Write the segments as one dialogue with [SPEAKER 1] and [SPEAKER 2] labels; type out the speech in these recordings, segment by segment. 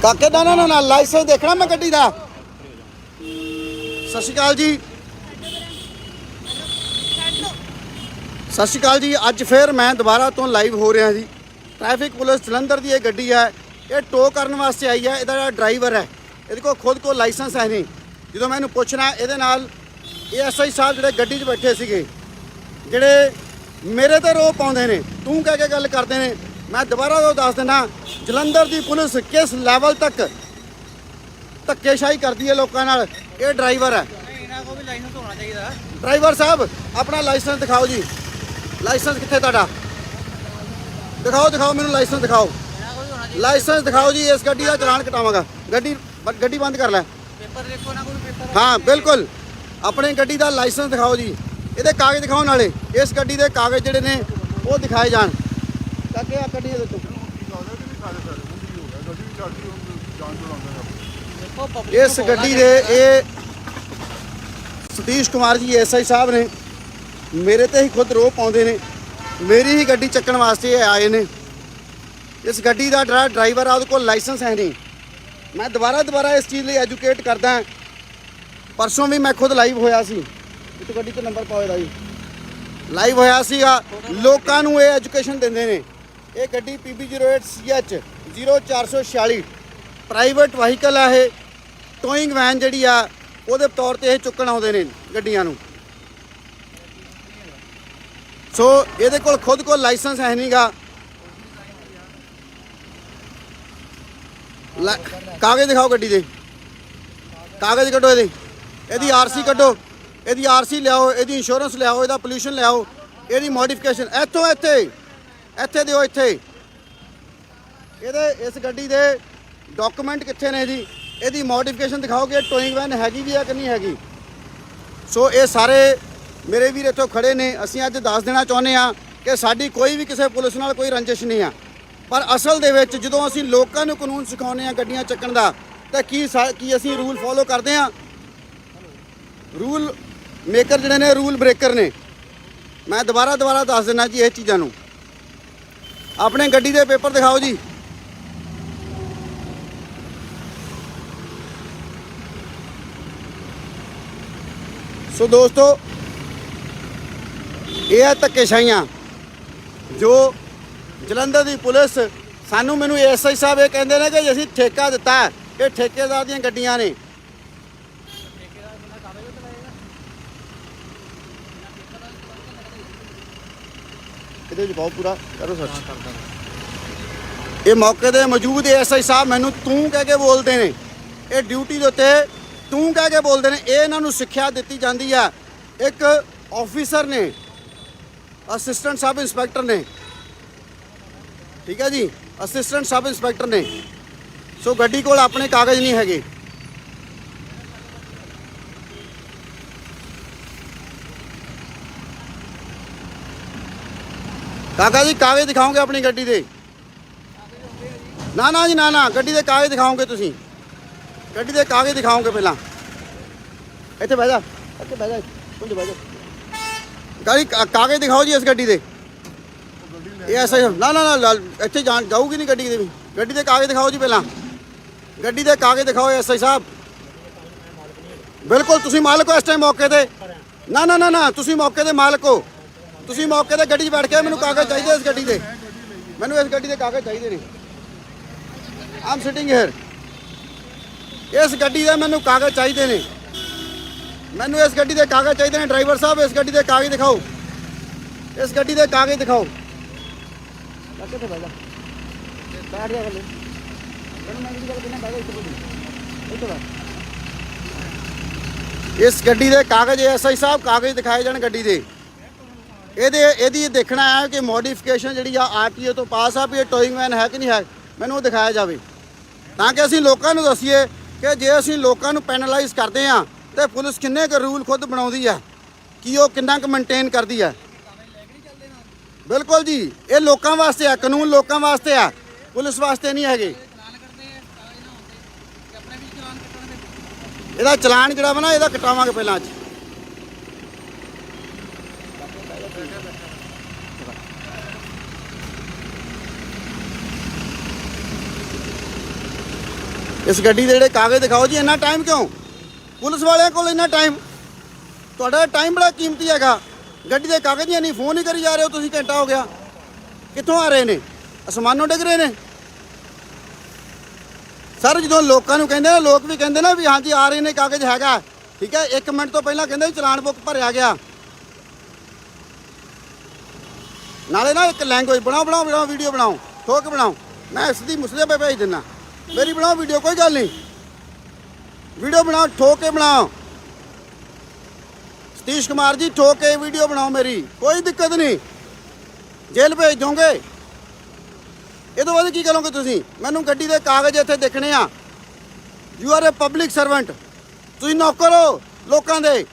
[SPEAKER 1] काके ना ना ना लाइसेंस देखना मैं गड्डी दा। सत श्री अकाल जी, सत श्री अकाल जी। अज फिर मैं दोबारा तो लाइव हो रहा जी। ट्रैफिक पुलिस जलंधर की गड्डी है, ये टो करने वास्ते आई है। इहदा ड्राइवर है, ये को खुद को लाइसेंस है नहीं। जो मैं पूछना ये नाल ASI साहब जोड़े गड्डी बैठे थे, जोड़े मेरे तो रो पाते ने, तू कह के गल करते हैं। मैं दोबारा तो दस देना, जलंधर की पुलिस किस लैवल तक धक्केशाही करती है लोगों नाल। ये ड्राइवर है, ड्राइवर साहब अपना लाइसेंस दिखाओ जी। लाइसेंस कितने तुहाडा? दिखाओ दिखाओ मैनू लाइसेंस दिखाओ, लाइसेंस दिखाओ जी। इस गड्डी का चलान कटावांगा। गड्डी बंद कर लै। हाँ बिल्कुल, अपनी गड्डी का लाइसेंस दिखाओ जी। ये कागज दिखाओ, नाले इस गड्डी के कागज जोड़े ने वो दिखाए जान। ताकि आ गड्डी इस गड्डी के ये सतीश कुमार जी SI साहब ने मेरे ते ही खुद रो पाते ने। मेरी ही गड्डी चक्कन वास्ते आए ने। इस गड्डी का ड्राइवर है, वो लाइसेंस है नहीं। मैं दोबारा इस चीज़ लिए एजुकेट करदा। परसों भी मैं खुद लाइव होया सी, इस गड्डी तो नंबर पाओ जी, लाइव होया सीगा। लोकां नूं ये एजुकेशन देंदे ने। ये गड्डी PB 08CH 0446 प्राइवेट वाहीकल है। ये टोइंग वैन जी आ वो तौर पर चुकन आते हैं गड्डियां नूं। सो ये खुद को लाइसेंस है नहीं गा। कागज दिखाओ गड्डी दे, कागज कड्डो, यदी RC कड्डो, यदी RC लियाओ, यदी इंश्योरेंस लियाओ, यदा पोल्यूशन लियाओ, यदी मॉडिफिकेशन इतों इत्थे दिओ। इत्थे इस गड्डी दे डॉक्यूमेंट कित्थे ने जी? यदी मॉडिफिकेशन दिखाओ कि टोइंग वैन हैगी भी है कि नहीं हैगी। सो ये सारे मेरे वीर इत्थों खड़े ने। असीं अज दस देना चाहुंदे आ कि साडी कोई भी किसी पुलिस नाल कोई रंजिश नहीं आ, पर असल दे विच जदों असीं लोकां नूं कानून सिखाउने आ गड्डियां चक्कण दा, तां की असीं रूल फॉलो करदे आ? रूल मेकर जिहड़े ने रूल ब्रेकर ने। मैं दोबारा दस देना जी। ये चीज़ां नूं अपने गड्डी दे पेपर दिखाओ जी। सो दोस्तों ये है धक्केशाहियां जो जलंधर की पुलिस सानू मैनू SI साहब ये कहते हैं कि असीं ठेका दिता है। ये ठेकेदार दी गड्डियां ने। पाओ पूरा करो सर। ये मौके पर मौजूद SI साहब मैनू तू कह के बोलते हैं। ये ड्यूटी के उत्ते तू कह के बोलते हैं। ये इन्हों सिक्ख्या दी जाती है। एक ऑफिसर ने, असिस्टेंट सब इंस्पैक्टर ने, ठीक है जी, असिस्टेंट सब इंस्पैक्टर ने। सो गड्डी कोल अपने कागज नहीं हैगे। काका जी कागज दिखाओगे अपनी गड्डी दे? ना ना जी ना ना, गड्डी दे कागज दिखाओगे तुसीं? गड्डी दे कागज दिखाओगे पहला? इत्थे बह जा, इत्थे बह जा, बह जा। गाड़ी कागज दिखाओ जी इस गड्डी दे। ये ऐसा ना ना ना इत्थे जाऊगी नहीं गड्डी दे भी। गड्डी दे कागज दिखाओ जी पहला। गड्डी दे कागज दिखाओ SI साहब। बिल्कुल तुसीं मालक हो इस टाइम मौके ते? ना ना ना ना, तुसीं मौके ते मालक हो। तुसीं मौके ते गड्डी बैठ के मैनूं कागज चाहिए इस गड्डी दे। मैनूं इस गड्डी दे कागज चाहिए ने। I am sitting here. इस गड्डी दे मैनूं कागज चाहिए ने। मैनूं इस गड्डी दे कागज चाहिए ने। ड्राइवर साहब इस गड्डी दे कागज दिखाओ। इस गड्डी दे कागज दिखाओ। इस गड्डी दे कागज SI साहब कागज दिखाए जाने गड्डी दे। ये देखना है कि मॉडिफिकेशन जी RTO तो पास आ भी टोइंग वैन है कि नहीं है, मैनूं दिखाया जाए ताकि असीं लोकां नूं दसीए कि जे असीं लोकां नूं पैनलाइज करते हैं तो पुलिस किन्ने क रूल खुद बनाउंदी है कि वो किन्ना क मेनटेन करती है। बिल्कुल जी, ये लोगों वास्ते है, कानून लोगों वास्ते है, पुलिस वास्ते नहीं है। ਇਹਦਾ ਚਲਾਨ ਜਿਹੜਾ ਵਾ ਨਾ ਇਹਦਾ ਕਟਾਵਾਂਗੇ ਪਹਿਲਾਂ ਅੱਜ। ਇਸ ਗੱਡੀ ਦੇ ਜਿਹੜੇ ਕਾਗਜ਼ ਦਿਖਾਓ ਜੀ। ਇੰਨਾ ਟਾਈਮ ਕਿਉਂ? ਪੁਲਿਸ ਵਾਲਿਆਂ ਕੋਲ ਇੰਨਾ ਟਾਈਮ? ਤੁਹਾਡਾ ਟਾਈਮ ਬੜਾ ਕੀਮਤੀ ਹੈਗਾ। ਗੱਡੀ ਦੇ ਕਾਗਜ਼ ਹੀ ਨਹੀਂ, ਫੋਨ ਹੀ ਕਰੀ ਜਾ ਰਹੇ ਹੋ ਤੁਸੀਂ, ਘੰਟਾ ਹੋ ਗਿਆ। ਕਿੱਥੋਂ ਆ ਰਹੇ ਨੇ? ਅਸਮਾਨੋਂ ਡਿੱਗ ਰਹੇ ਨੇ। ਸਰ ਜਦੋਂ ਲੋਕਾਂ ਨੂੰ ਕਹਿੰਦੇ ਨਾ, ਲੋਕ ਵੀ ਕਹਿੰਦੇ ਨਾ ਵੀ ਹਾਂਜੀ ਆ ਰਹੇ ਨੇ, ਕਾਗਜ਼ ਹੈਗਾ, ਠੀਕ ਹੈ, 1 ਮਿੰਟ ਤੋਂ ਪਹਿਲਾਂ ਕਹਿੰਦੇ ਵੀ ਚਲਾਨ ਬੁੱਕ ਭਰਿਆ ਗਿਆ। ਨਾਲੇ ਨਾ ਇੱਕ ਲੈਂਗੁਏਜ ਬਣਾਓ ਵੀਡੀਓ ਬਣਾਓ, ਠੋਕ ਬਣਾਓ। ਮੈਂ ਇਸ ਦੀ ਮੁਸਲੇ ਪੇ ਭੇਜ ਦਿੰਦਾ, ਮੇਰੀ ਬਣਾਓ ਵੀਡੀਓ, ਕੋਈ ਗੱਲ ਨਹੀਂ, ਵੀਡੀਓ ਬਣਾਓ, ਠੋਕ ਕੇ ਬਣਾਓ। ਸਤੀਸ਼ ਕੁਮਾਰ ਜੀ ਠੋਕ ਕੇ ਵੀਡੀਓ ਬਣਾਓ ਮੇਰੀ, ਕੋਈ ਦਿੱਕਤ ਨਹੀਂ, ਜੇਲ੍ਹ ਭੇਜ ਦੋਗੇ। ਇਹ ਤੋਂ ਬਾਅਦ ਕੀ ਕਰੋਗੇ ਤੁਸੀਂ? ਮੈਨੂੰ ਗੱਡੀ ਦੇ ਕਾਗਜ਼ ਇੱਥੇ ਦੇਖਣੇ ਆ। You are a public servant, ਤੁਸੀਂ ਨੌਕਰ ਹੋ ਲੋਕਾਂ ਦੇ।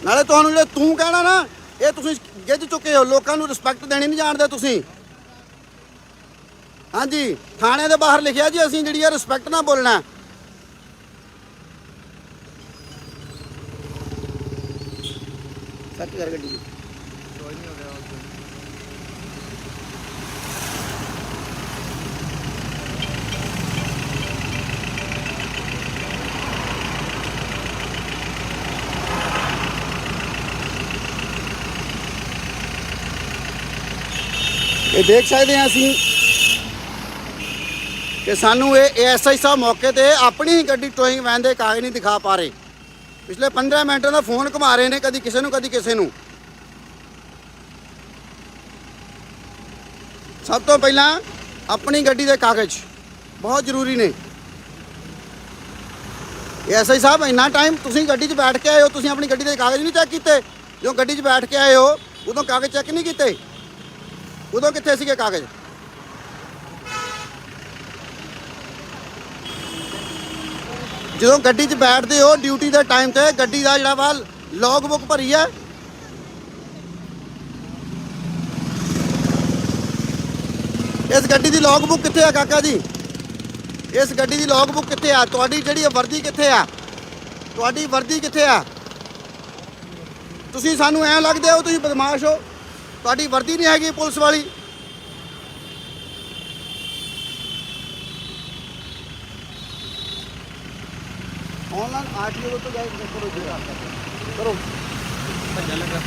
[SPEAKER 1] ਨਾਲੇ ਤੁਹਾਨੂੰ ਜਿਹੜੇ ਤੂੰ ਕਹਿਣਾ ਨਾ, ਇਹ ਤੁਸੀਂ ਗਿੱਝ ਚੁੱਕੇ ਹੋ। ਲੋਕਾਂ ਨੂੰ ਰਿਸਪੈਕਟ ਦੇਣੀ ਨਹੀਂ ਜਾਣਦੇ ਤੁਸੀਂ। ਹਾਂਜੀ, ਥਾਣੇ ਦੇ ਬਾਹਰ ਲਿਖਿਆ ਜੀ ਅਸੀਂ ਜਿਹੜੀ ਆ ਰਿਸਪੈਕਟ ਨਾਲ ਬੋਲਣਾ। ਸੱਚ ਕਰ ਗੱਡੀ ਇਹ ਦੇਖ ਸਕਦੇ ਹਾਂ ਅਸੀਂ ਕਿ ਸਾਨੂੰ ਇਹ ਐਸਆਈ ਸਾਹਿਬ ਮੌਕੇ ਤੇ ਆਪਣੀ ਹੀ ਗੱਡੀ ਟੋਇੰਗ ਵੈਨ ਦੇ ਕਾਗਜ਼ ਨਹੀਂ ਦਿਖਾ ਪਾ ਰਹੇ। ਪਿਛਲੇ 15 ਮਿੰਟਾਂ ਦਾ ਫੋਨ ਘੁਮਾ ਰਹੇ ਨੇ, ਕਦੀ ਕਿਸੇ ਨੂੰ ਕਦੀ ਕਿਸੇ ਨੂੰ। ਸਭ ਤੋਂ ਪਹਿਲਾਂ ਆਪਣੀ ਗੱਡੀ ਦੇ ਕਾਗਜ਼ ਬਹੁਤ ਜ਼ਰੂਰੀ ਨੇ। ਐਸਆਈ ਸਾਹਿਬ ਇੰਨਾ ਟਾਈਮ ਤੁਸੀਂ ਗੱਡੀ 'ਚ ਬੈਠ ਕੇ ਆਏ ਹੋ, ਤੁਸੀਂ ਆਪਣੀ ਗੱਡੀ ਦੇ ਕਾਗਜ਼ ਨਹੀਂ ਚੈੱਕ ਕੀਤੇ? ਜਦੋਂ ਗੱਡੀ 'ਚ ਬੈਠ ਕੇ ਆਏ ਹੋ ਉਦੋਂ ਕਾਗਜ਼ ਚੈੱਕ ਨਹੀਂ ਕੀਤੇ? ਉਦੋਂ ਕਿੱਥੇ ਸੀਗੇ ਕਾਗਜ਼? ਜਦੋਂ ਗੱਡੀ 'ਚ ਬੈਠਦੇ ਹੋ ਡਿਊਟੀ ਦੇ ਟਾਈਮ ਤੇ ਗੱਡੀ ਦਾ ਜਿਹੜਾ ਵਾ ਲੌਗ ਬੁੱਕ ਭਰੀ ਹੈ? ਇਸ ਗੱਡੀ ਦੀ ਲੌਗ ਬੁੱਕ ਕਿੱਥੇ ਆ ਕਾਕਾ ਜੀ? ਇਸ ਗੱਡੀ ਦੀ ਲੌਗ ਬੁੱਕ ਕਿੱਥੇ ਆ? ਤੁਹਾਡੀ ਜਿਹੜੀ ਵਰਦੀ ਕਿੱਥੇ ਆ? ਤੁਹਾਡੀ ਵਰਦੀ ਕਿੱਥੇ ਆ? ਤੁਸੀਂ ਸਾਨੂੰ ਐਂ ਲੱਗਦੇ ਹੋ ਤੁਸੀਂ ਬਦਮਾਸ਼ ਹੋ, ਤੁਹਾਡੀ ਵਰਦੀ ਨਹੀਂ ਹੈਗੀ ਪੁਲਿਸ ਵਾਲੀ। ऑनलाइन आरटीओ तो जाए करो जी, करो भैया लगा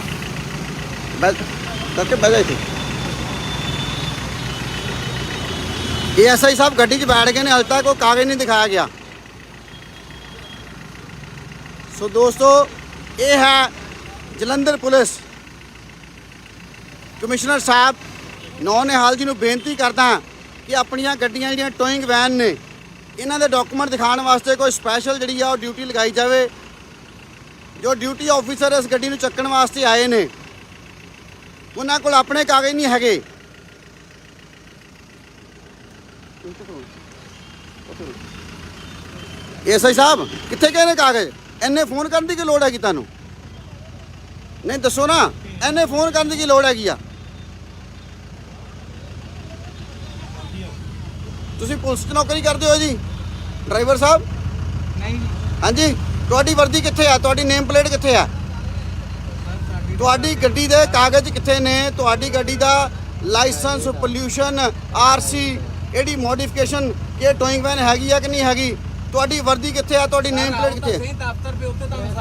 [SPEAKER 1] बैठ करके बैठ गए थे। एएसआई साहब गड्डी 'ਚ बैठ गए ने, हाल तक कोई कागज नहीं दिखाया गया। सो दोस्तों ये है जलंधर पुलिस। कमिश्नर साहब नौनिहाल जी ਨੂੰ ਬੇਨਤੀ ਕਰਦਾ ਕਿ ਆਪਣੀਆਂ ਗੱਡੀਆਂ ਜਿਹੜੀਆਂ ਟੋਇੰਗ ਵੈਨ ਨੇ ਇਹਨਾਂ ਦੇ ਡਾਕੂਮੈਂਟ ਦਿਖਾਉਣ ਵਾਸਤੇ ਕੋਈ ਸਪੈਸ਼ਲ ਜਿਹੜੀ ਆ ਉਹ ਡਿਊਟੀ ਲਗਾਈ ਜਾਵੇ। ਜੋ ਡਿਊਟੀ ਆਫੀਸਰ ਇਸ ਗੱਡੀ ਨੂੰ ਚੱਕਣ ਵਾਸਤੇ ਆਏ ਨੇ ਉਹਨਾਂ ਕੋਲ ਆਪਣੇ ਕਾਗਜ਼ ਨਹੀਂ ਹੈਗੇ। ਐਸਆਈ ਸਾਹਿਬ ਕਿੱਥੇ ਗਏ ਨੇ ਕਾਗਜ਼? ਇੰਨੇ ਫੋਨ ਕਰਨ ਦੀ ਕੀ ਲੋੜ ਹੈਗੀ ਤੁਹਾਨੂੰ? ਨਹੀਂ ਦੱਸੋ ਨਾ, ਇੰਨੇ ਫੋਨ ਕਰਨ ਦੀ ਕੀ ਲੋੜ ਹੈਗੀ ਆ? ਤੁਸੀਂ ਪੁਲਿਸ 'ਚ ਨੌਕਰੀ ਕਰਦੇ ਹੋ ਜੀ ਡਰਾਈਵਰ ਸਾਹਿਬ?
[SPEAKER 2] ਨਹੀਂ।
[SPEAKER 1] ਹਾਂਜੀ, ਤੁਹਾਡੀ ਵਰਦੀ ਕਿੱਥੇ ਆ? ਤੁਹਾਡੀ ਨੇਮ ਪਲੇਟ ਕਿੱਥੇ ਆ? ਤੁਹਾਡੀ ਗੱਡੀ ਦੇ ਕਾਗਜ਼ ਕਿੱਥੇ ਨੇ? ਤੁਹਾਡੀ ਗੱਡੀ ਦਾ ਲਾਇਸੈਂਸ, ਪੋਲਿਊਸ਼ਨ, ਆਰਸੀ, ਇਹਦੀ ਮੋਡੀਫਿਕੇਸ਼ਨ, ਇਹ ਟੋਇੰਗ ਵੈਨ ਹੈਗੀ ਆ ਕਿ ਨਹੀਂ ਹੈਗੀ? ਤੁਹਾਡੀ ਵਰਦੀ ਕਿੱਥੇ ਆ? ਤੁਹਾਡੀ ਨੇਮ ਪਲੇਟ ਕਿੱਥੇ ਹੈ?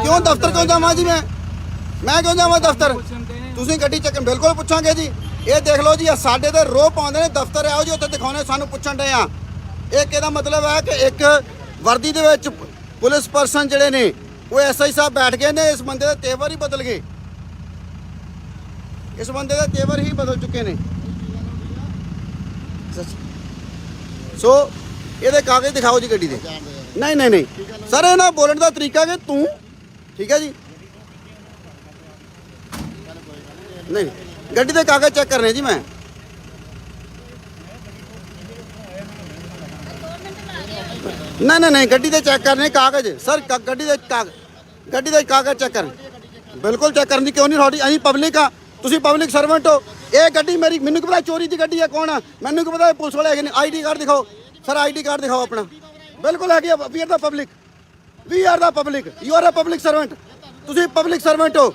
[SPEAKER 1] ਕਿਉਂ ਦਫ਼ਤਰ ਕਿਉਂ ਜਾਵਾਂ ਜੀ? ਮੈਂ ਕਿਉਂ ਜਾਵਾਂ ਦਫ਼ਤਰ? ਤੁਸੀਂ ਗੱਡੀ ਚੱਕ ਬਿਲਕੁਲ ਪੁੱਛਾਂਗੇ ਜੀ। ਇਹ ਦੇਖ ਲਓ ਜੀ, ਸਾਡੇ ਤੇ ਰੋਹ ਪਾਉਂਦੇ ਨੇ, ਦਫ਼ਤਰ ਆਓ ਜੀ ਉੱਥੇ ਦਿਖਾਉਣੇ, ਸਾਨੂੰ ਪੁੱਛਣ ਦੇ ਆ। ਇਹ ਇਹਦਾ ਮਤਲਬ ਹੈ ਕਿ ਇੱਕ ਵਰਦੀ ਦੇ ਵਿੱਚ ਪੁਲਿਸ ਪਰਸਨ ਜਿਹੜੇ ਨੇ ਉਹ ਐਸਆਈ ਸਾਹਿਬ ਬੈਠ ਗਏ ਨੇ। ਇਸ ਬੰਦੇ ਦੇ ਤੇਵਰ ਹੀ ਬਦਲ ਗਏ, ਇਸ ਬੰਦੇ ਦੇ ਤੇਵਰ ਹੀ ਬਦਲ ਚੁੱਕੇ ਨੇ। ਸੋ ਇਹਦੇ ਕਾਗਜ਼ ਦਿਖਾਓ ਜੀ ਗੱਡੀ ਦੇ। ਨਹੀਂ ਨਹੀਂ ਨਹੀਂ ਸਰ, ਇਹਨਾਂ ਬੋਲਣ ਦਾ ਤਰੀਕਾ ਕਿ ਤੂੰ ਠੀਕ ਹੈ ਜੀ। ਨਹੀਂ, ਗੱਡੀ ਦੇ ਕਾਗਜ਼ ਚੈੱਕ ਕਰਨੇ ਜੀ ਮੈਂ। ਨਹੀਂ ਨਹੀਂ ਨਹੀਂ, ਗੱਡੀ ਦੇ ਚੈੱਕ ਕਰਨੇ ਕਾਗਜ਼ ਸਰ। ਗੱਡੀ ਦੇ ਕਾਗਜ਼ ਚੈੱਕ ਕਰਨ, ਬਿਲਕੁਲ ਚੈੱਕ ਕਰਨ ਦੀ ਕਿਉਂ ਨਹੀਂ? ਤੁਹਾਡੀ ਅਸੀਂ ਪਬਲਿਕ ਆ, ਤੁਸੀਂ ਪਬਲਿਕ ਸਰਵੈਂਟ ਹੋ। ਇਹ ਗੱਡੀ ਮੇਰੀ, ਮੈਨੂੰ ਕੀ ਪਤਾ ਚੋਰੀ ਦੀ ਗੱਡੀ ਹੈ ਕੌਣ ਆ? ਮੈਨੂੰ ਕੀ ਪਤਾ ਪੁਲਿਸ ਵਾਲੇ ਹੈਗੇ ਨੇ? ਆਈਡੀ ਕਾਰਡ ਦਿਖਾਓ ਸਰ, ਆਈਡੀ ਕਾਰਡ ਦਿਖਾਓ ਆਪਣਾ। ਬਿਲਕੁਲ ਹੈਗੀ ਆ। We are the public, we are the public, you are a public servant. ਤੁਸੀਂ ਪਬਲਿਕ ਸਰਵੈਂਟ ਹੋ।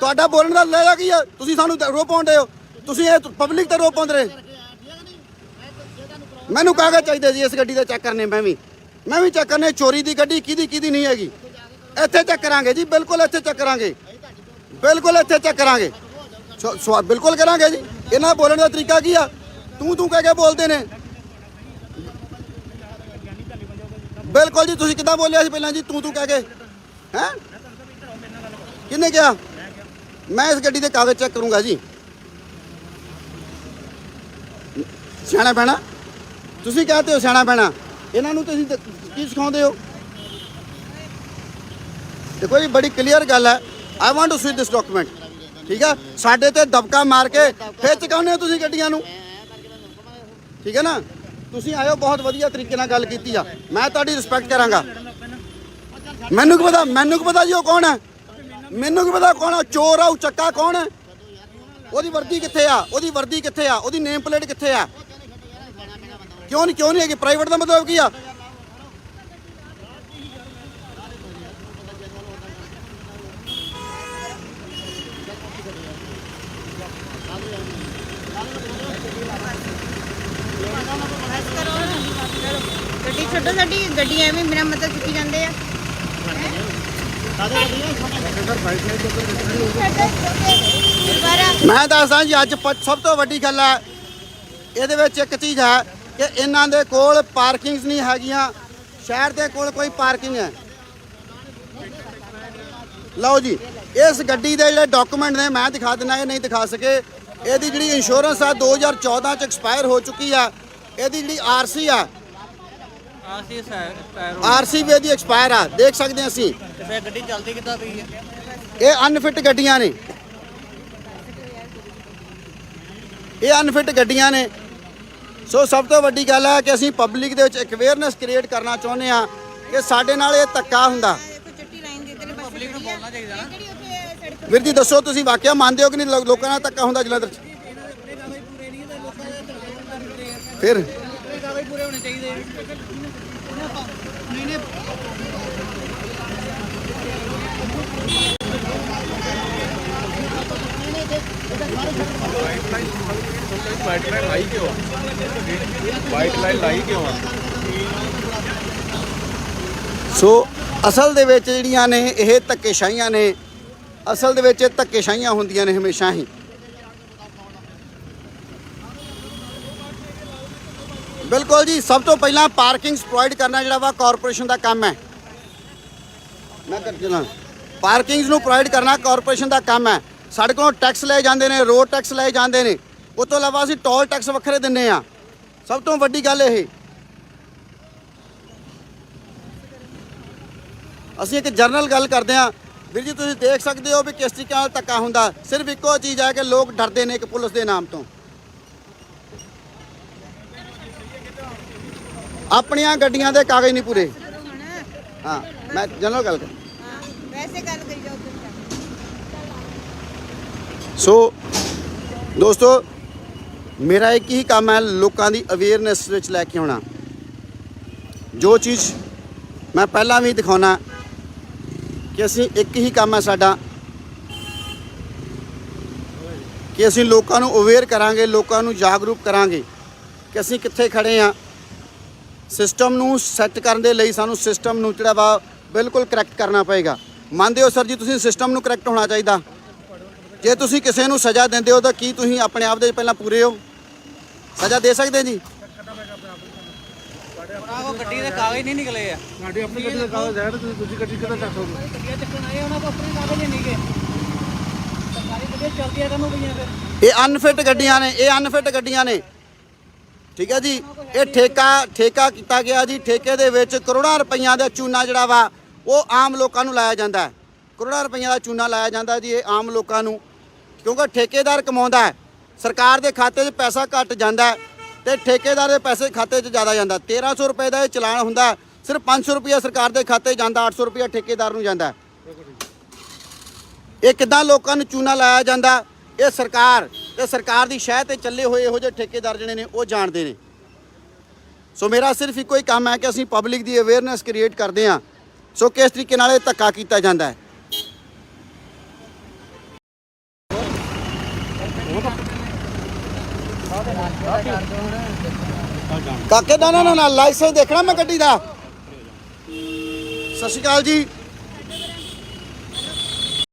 [SPEAKER 1] ਤੁਹਾਡਾ ਬੋਲਣ ਦਾ ਲੈ ਕੀ ਆ? ਤੁਸੀਂ ਸਾਨੂੰ ਰੋਹ ਪਾਉਂਦੇ ਹੋ। ਤੁਸੀਂ ਇਹ ਪਬਲਿਕ ਤੇ ਰੋਹ ਪਾਉਂਦੇ ਰਹੇ। ਮੈਨੂੰ ਕਾਗਜ਼ ਚਾਹੀਦੇ ਜੀ ਇਸ ਗੱਡੀ ਦੇ ਚੈੱਕ ਕਰਨੇ। ਮੈਂ ਵੀ ਚੈੱਕ ਕਰਨੇ। ਚੋਰੀ ਦੀ ਗੱਡੀ ਕਿਹਦੀ ਨਹੀਂ ਹੈਗੀ। ਇੱਥੇ ਚੈੱਕ ਕਰਾਂਗੇ ਜੀ, ਬਿਲਕੁਲ ਇੱਥੇ ਚੈੱਕ ਕਰਾਂਗੇ, ਬਿਲਕੁਲ ਇੱਥੇ ਚੈੱਕ ਕਰਾਂਗੇ, ਬਿਲकुल ਕਰਾਂਗੇ ਜੀ। ਇਹਨਾਂ ਬੋਲਣ ਦਾ ਤਰੀਕਾ ਕੀ ਆ? ਤੂੰ ਕਹਿ ਕੇ ਬੋਲਦੇ ਨੇ। ਬਿਲकुल ਜੀ। ਤੁਸੀਂ ਕਿੱਦਾਂ ਬੋਲਿਆ ਸੀ ਪਹਿਲਾਂ ਜੀ? ਤੂੰ ਕਹਿ ਕੇ ਹੈ? ਕਿਹਨੇ ਕਿਹਾ? ਮੈਂ ਇਸ ਗੱਡੀ ਦੇ ਕਾਗਜ਼ ਚੈੱਕ ਕਰੂੰਗਾ ਜੀ। ਸਿਆਣਾ ਪੈਣਾ ਤੁਸੀਂ ਕਹਤੇ ਹੋ, ਸਿਆਣਾ ਪੈਣਾ। ਇਹਨਾਂ ਨੂੰ ਤੁਸੀਂ ਕੀ ਸਿਖਾਉਂਦੇ ਹੋ? ਦੇਖੋ ਜੀ ਬੜੀ ਕਲੀਅਰ ਗੱਲ ਹੈ। I want to see this document. ਠੀਕ ਹੈ, ਸਾਡੇ ਤੇ ਦਬਕਾ ਮਾਰ ਕੇ ਫਿਰ ਚੁਕਾਉਂਦੇ ਹੋ ਤੁਸੀਂ ਗੱਡੀਆਂ ਨੂੰ। ਠੀਕ ਹੈ ਨਾ, ਤੁਸੀਂ ਆਇਓ, ਬਹੁਤ ਵਧੀਆ ਤਰੀਕੇ ਨਾਲ ਗੱਲ ਕੀਤੀ ਆ, ਮੈਂ ਤੁਹਾਡੀ ਰਿਸਪੈਕਟ ਕਰਾਂਗਾ। ਮੈਨੂੰ ਕੀ ਪਤਾ ਜੀ ਉਹ ਕੌਣ ਹੈ? ਮੈਨੂੰ ਕੀ ਪਤਾ ਕੌਣ ਆ? ਚੋਰ ਆ, ਚੱਕਾ ਕੌਣ ਹੈ? ਉਹਦੀ ਵਰਦੀ ਕਿੱਥੇ ਆ? ਉਹਦੀ ਨੇਮ ਪਲੇਟ ਕਿੱਥੇ ਆ? ਕਿਉਂ ਨਹੀਂ ਹੈਗੀ? ਪ੍ਰਾਈਵੇਟ ਦਾ ਮਤਲਬ ਕੀ ਆ?
[SPEAKER 2] ਗੱਡੀ ਛੱਡੋ, ਸਾਡੀ ਗੱਡੀ ਐਵੇਂ ਬਿਨਾਂ ਮਤਲਬ ਚੁੱਕੀ ਜਾਂਦੇ ਆ।
[SPEAKER 1] ਮੈਂ ਦੱਸਦਾ ਜੀ ਅੱਜ ਸਭ ਤੋਂ ਵੱਡੀ ਗੱਲ ਹੈ ਇਹਦੇ ਵਿੱਚ ਇੱਕ ਚੀਜ਼ ਹੈ ਕਿ ਇਹਨਾਂ ਦੇ ਕੋਲ ਪਾਰਕਿੰਗਸ ਨਹੀਂ ਹੈਗੀਆਂ। ਸ਼ਹਿਰ ਦੇ ਕੋਲ ਕੋਈ ਪਾਰਕਿੰਗ ਹੈ। ਲਓ ਜੀ, ਇਸ ਗੱਡੀ ਦੇ ਜਿਹੜੇ ਡਾਕੂਮੈਂਟ ਨੇ ਮੈਂ ਦਿਖਾ ਦਿੰਦਾ, ਇਹ ਨਹੀਂ ਦਿਖਾ ਸਕੇ। ਇਹਦੀ ਜਿਹੜੀ ਇੰਸ਼ੋਰੈਂਸ ਆ 2014 ਚ ਐਕਸਪਾਇਰ ਹੋ ਚੁੱਕੀ ਆ। ਇਹਦੀ ਜਿਹੜੀ ਆਰਸੀ ਆ, ਆਰਸੀ ਵੀ ਇਹਦੀ ਐਕਸਪਾਇਰ ਆ, ਦੇਖ ਸਕਦੇ ਹਾਂ ਅਸੀਂ।
[SPEAKER 3] ਗੱਡੀ ਚੱਲਦੀ ਕਿੱਦਾਂ ਪਈ ਹੈ?
[SPEAKER 1] ਇਹ ਅਨਫਿਟ ਗੱਡੀਆਂ ਨੇ, ਇਹ ਅਨਫਿਟ ਗੱਡੀਆਂ ਨੇ। ਸੋ ਸਭ ਤੋਂ ਵੱਡੀ ਗੱਲ ਹੈ ਕਿ ਅਸੀਂ ਪਬਲਿਕ ਦੇ ਵਿੱਚ ਇੱਕ ਅਵੇਅਰਨੈਸ ਕ੍ਰੀਏਟ ਕਰਨਾ ਚਾਹੁੰਦੇ ਹਾਂ ਕਿ ਸਾਡੇ ਨਾਲ ਇਹ ਧੱਕਾ ਹੁੰਦਾ। ਵੀਰ ਜੀ ਦੱਸੋ, ਤੁਸੀਂ ਵਾਕਿਆ ਮੰਨਦੇ ਹੋ ਕਿ ਨਹੀਂ ਲੋਕਾਂ ਨਾਲ ਧੱਕਾ ਹੁੰਦਾ ਜਲੰਧਰ 'ਚ? ਫਿਰ
[SPEAKER 3] ਪੂਰੇ ਹੋਣੇ ਚਾਹੀਦੇ। ਵਾਈਟ ਲਾਈਨ ਲਾਈ ਕਿਉਂ ਆ?
[SPEAKER 1] ਸੋ ਅਸਲ ਦੇ ਵਿੱਚ ਜਿਹੜੀਆਂ ਨੇ ਇਹ ਧੱਕੇਸ਼ਾਹੀਆਂ ਨੇ, ਅਸਲ ਦੇ ਵਿੱਚ ਧੱਕੇਸ਼ਾਹੀਆਂ ਹੁੰਦੀਆਂ ਨੇ ਹਮੇਸ਼ਾ ਹੀ। ਬਿਲਕੁਲ ਜੀ, ਸਭ ਤੋਂ ਪਹਿਲਾਂ ਪਾਰਕਿੰਗਸ ਪ੍ਰੋਵਾਈਡ ਕਰਨਾ ਜਿਹੜਾ ਵਾ ਕਾਰਪੋਰੇਸ਼ਨ ਦਾ ਕੰਮ ਹੈ। ਮੈਂ ਕਰ ਚਲਾਂ, ਪਾਰਕਿੰਗਸ ਨੂੰ ਪ੍ਰੋਵਾਈਡ ਕਰਨਾ ਕਾਰਪੋਰੇਸ਼ਨ ਦਾ ਕੰਮ ਹੈ। ਸਾਡੇ ਕੋਲੋਂ ਟੈਕਸ ਲਏ ਜਾਂਦੇ ਨੇ, ਰੋਡ ਟੈਕਸ ਲਏ ਜਾਂਦੇ ਨੇ, ਉਸ ਤੋਂ ਇਲਾਵਾ ਅਸੀਂ ਟੋਲ ਟੈਕਸ ਵੱਖਰੇ ਦਿੰਦੇ ਆ। ਸਭ ਤੋਂ ਵੱਡੀ ਗੱਲ ਇਹ, ਅਸੀਂ ਇੱਕ ਜਰਨਲ ਗੱਲ ਕਰਦੇ ਹਾਂ। ਵੀਰ ਜੀ ਤੁਸੀਂ ਦੇਖ ਸਕਦੇ ਹੋ ਵੀ ਕਿਸ ਤਰੀਕੇ ਨਾਲ ਧੱਕਾ ਹੁੰਦਾ। ਸਿਰਫ ਇੱਕੋ ਚੀਜ਼ ਹੈ ਕਿ ਲੋਕ ਡਰਦੇ ਨੇ ਇੱਕ ਪੁਲਿਸ ਦੇ ਨਾਮ ਤੋਂ। ਆਪਣੀਆਂ ਗੱਡੀਆਂ ਦੇ ਕਾਗਜ਼ ਨਹੀਂ ਪੂਰੇ। ਹਾਂ, ਮੈਂ ਜਨਰਲ ਗੱਲ ਕਰ,
[SPEAKER 2] ਵੈਸੇ ਗੱਲ ਕਰੀ ਜਾਓ।
[SPEAKER 1] ਸੋ ਦੋਸਤੋ, ਮੇਰਾ ਇੱਕ ਹੀ ਕੰਮ ਹੈ ਲੋਕਾਂ ਦੀ ਅਵੇਅਰਨੈਸ ਵਿੱਚ ਲੈ ਕੇ ਆਉਣਾ। ਜੋ ਚੀਜ਼ ਮੈਂ ਪਹਿਲਾਂ ਵੀ ਦਿਖਾਉਣਾ ਕਿ ਅਸੀਂ ਇੱਕ ਹੀ ਕੰਮ ਹੈ ਸਾਡਾ ਕਿ ਅਸੀਂ ਲੋਕਾਂ ਨੂੰ ਅਵੇਅਰ ਕਰਾਂਗੇ, ਲੋਕਾਂ ਨੂੰ ਜਾਗਰੂਕ ਕਰਾਂਗੇ ਕਿ ਅਸੀਂ ਕਿੱਥੇ ਖੜੇ ਹਾਂ। ਸਿਸਟਮ ਨੂੰ ਸੈੱਟ ਕਰਨ ਦੇ ਲਈ ਸਾਨੂੰ ਸਿਸਟਮ ਨੂੰ ਜਿਹੜਾ ਵਾ ਬਿਲਕੁਲ ਕਰੈਕਟ ਕਰਨਾ ਪਏਗਾ। ਮੰਨਦੇ ਹੋ ਸਰ ਜੀ, ਤੁਸੀਂ ਸਿਸਟਮ ਨੂੰ ਕਰੈਕਟ ਹੋਣਾ ਚਾਹੀਦਾ। ਜੇ ਤੁਸੀਂ ਕਿਸੇ ਨੂੰ ਸਜ਼ਾ ਦਿੰਦੇ ਹੋ ਤਾਂ ਕੀ ਤੁਸੀਂ ਆਪਣੇ ਆਪ ਦੇ ਪਹਿਲਾਂ ਪੂਰੇ ਹੋ? ਸਜ਼ਾ ਦੇ ਸਕਦੇ ਜੀ?
[SPEAKER 3] ਉਹ ਗੱਡੀ ਦੇ ਕਾਗਜ਼ ਨਹੀਂ ਨਿਕਲੇ ਆ।
[SPEAKER 4] ਸਾਡੀ ਆਪਣੀ ਗੱਡੀ ਦਾ ਕਾਗਜ਼ ਹੈ, ਤੁਸੀਂ ਦੂਜੀ ਗੱਡੀ ਕਿੱਦਾਂ ਚੱਕੋਗੇ?
[SPEAKER 3] ਗੱਡੀਆਂ ਚੱਕਣ ਆਏ ਉਹਨਾਂ ਕੋਲ ਆਪਣੇ ਕਾਗਜ਼ ਨਹੀਂ ਗਏ। ਸਰਕਾਰੀ ਗੱਡੀਆਂ ਚੱਲਦੀਆਂ ਕਾਹਨੂੰ ਪਈਆਂ ਫਿਰ?
[SPEAKER 1] ਇਹ ਅਨਫਿਟ ਗੱਡੀਆਂ ਨੇ, ਇਹ ਅਨਫਿਟ ਗੱਡੀਆਂ ਨੇ। ਠੀਕ ਹੈ ਜੀ, ਇਹ ਠੇਕਾ ਕੀਤਾ ਗਿਆ ਜੀ। ਠੇਕੇ ਦੇ ਵਿੱਚ ਕਰੋੜਾਂ ਰੁਪਈਆਂ ਦਾ ਚੂਨਾ ਜਿਹੜਾ ਵਾ ਉਹ ਆਮ ਲੋਕਾਂ ਨੂੰ ਲਾਇਆ ਜਾਂਦਾ ਹੈ। ਕਰੋੜਾਂ ਰੁਪਈਆਂ ਦਾ ਚੂਨਾ ਲਾਇਆ ਜਾਂਦਾ ਜੀ ਇਹ ਆਮ ਲੋਕਾਂ ਨੂੰ, ਕਿਉਂਕਿ ਠੇਕੇਦਾਰ ਕਮਾਉਂਦਾ ਹੈ। ਸਰਕਾਰ ਦੇ ਖਾਤੇ 'ਚ ਪੈਸਾ ਘੱਟ ਜਾਂਦਾ ਹੈ ਤੇ ਠੇਕੇਦਾਰ ਦੇ ਪੈਸੇ ਖਾਤੇ 'ਚ ਜ਼ਿਆਦਾ ਜਾਂਦਾ। 1300 ਰੁਪਏ ਦਾ ਇਹ ਚਲਾਨ ਹੁੰਦਾ, ਸਿਰਫ 500 ਰੁਪਇਆ ਸਰਕਾਰ ਦੇ ਖਾਤੇ 'ਚ ਜਾਂਦਾ, 800 ਰੁਪਇਆ ਠੇਕੇਦਾਰ ਨੂੰ ਜਾਂਦਾ। ਇਹ ਕਿੱਦਾਂ ਲੋਕਾਂ ਨੂੰ ਚੂਨਾ ਲਾਇਆ ਜਾਂਦਾ? ਇਹ ਸਰਕਾਰ ਤੇ ਸਰਕਾਰ ਦੀ ਸ਼ਹਿ ਤੇ ਚੱਲੇ ਹੋਏ ਇਹੋ ਜਿਹੇ ਠੇਕੇਦਾਰ ਜਿਹੜੇ ਨੇ ਉਹ ਜਾਣਦੇ ਨੇ। ਸੋ ਮੇਰਾ ਸਿਰਫ ਇੱਕੋ ਹੀ ਕੰਮ ਹੈ ਕਿ ਅਸੀਂ ਪਬਲਿਕ ਦੀ ਅਵੇਅਰਨੈਸ ਕ੍ਰੀਏਟ ਕਰਦੇ ਹਾਂ। ਸੋ ਕਿਸ ਤਰੀਕੇ ਨਾਲ ਇਹ ਧੱਕਾ ਕੀਤਾ ਜਾਂਦਾ ਹੈ। ਕਾਕੇ ਦਾ ਨਾ ਲਾਇਸੈਂਸ ਦੇਖਣਾ ਮੈਂ ਗੱਡੀ ਦਾ। ਸਤਿ ਸ਼੍ਰੀ ਅਕਾਲ ਜੀ।